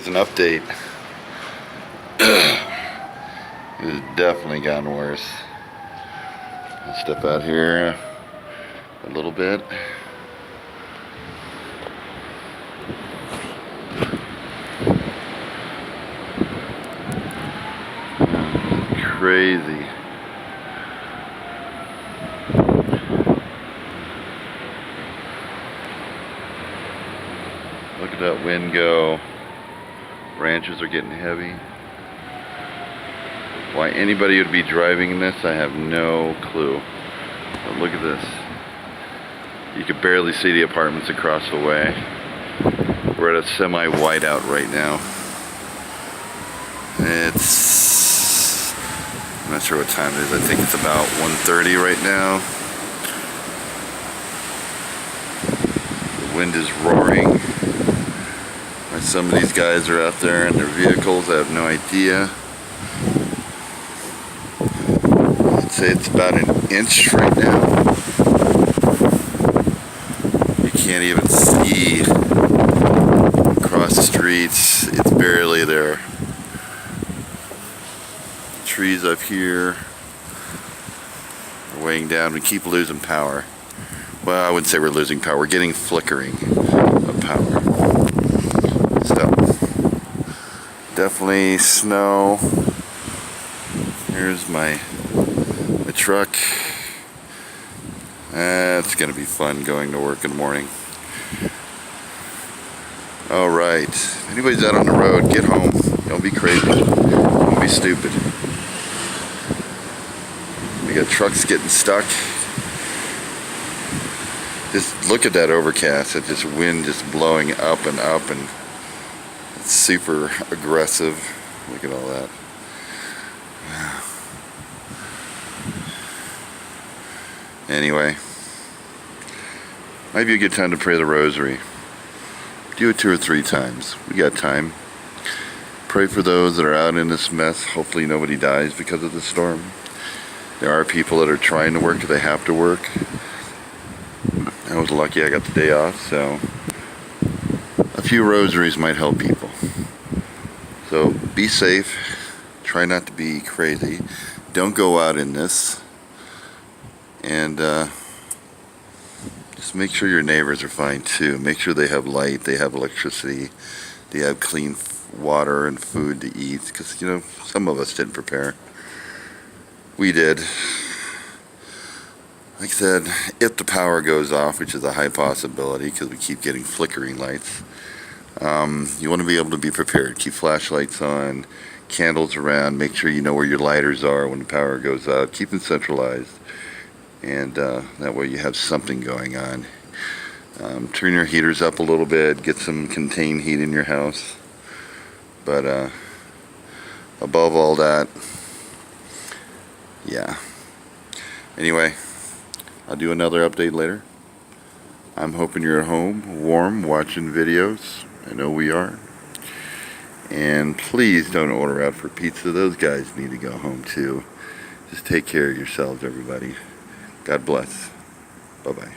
Here's an update. It has definitely gotten worse. I'll step out here a little bit. Crazy. Look at that wind go. Branches are getting heavy. Why anybody would be driving in this, I have no clue. But look at this. You could barely see the apartments across the way. We're at a semi-whiteout right now. I'm not sure what time it is. I think it's about 1:30 right now. The wind is roaring. Some of these guys are out there in their vehicles. I have no idea. I'd say it's about an inch right now. You can't even see across the streets. It's barely there. Trees up here are weighing down. We keep losing power. Well, I wouldn't say we're losing power. We're getting flickering of power. So, definitely snow. Here's my truck. It's gonna be fun going to work in the morning. Alright, if anybody's out on the road, get home. Don't be crazy. Don't be stupid. We got trucks getting stuck. Just look at that overcast. It's just wind just blowing up and up, and it's super aggressive. Look at all that. Anyway, might be a good time to pray the rosary. Do it 2 or 3 times. We got time. Pray for those that are out in this mess. Hopefully nobody dies because of the storm. There are people that are trying to work. They have to work. I was lucky I got the day off, so a few rosaries might help people. So be safe. Try not to be crazy. Don't go out in this. And just make sure your neighbors are fine too. Make sure they have light, they have electricity, they have clean water and food to eat. Because, you know, some of us didn't prepare. We did. Like I said, if the power goes off, which is a high possibility because we keep getting flickering lights, you want to be able to be prepared. Keep flashlights on, candles around, make sure you know where your lighters are when the power goes out. Keep them centralized, and that way you have something going on. Turn your heaters up a little bit, get some contained heat in your house. But above all that, yeah. Anyway, I'll do another update later. I'm hoping you're at home, warm, watching videos. I know we are. And please don't order out for pizza. Those guys need to go home too. Just take care of yourselves, everybody. God bless. Bye-bye.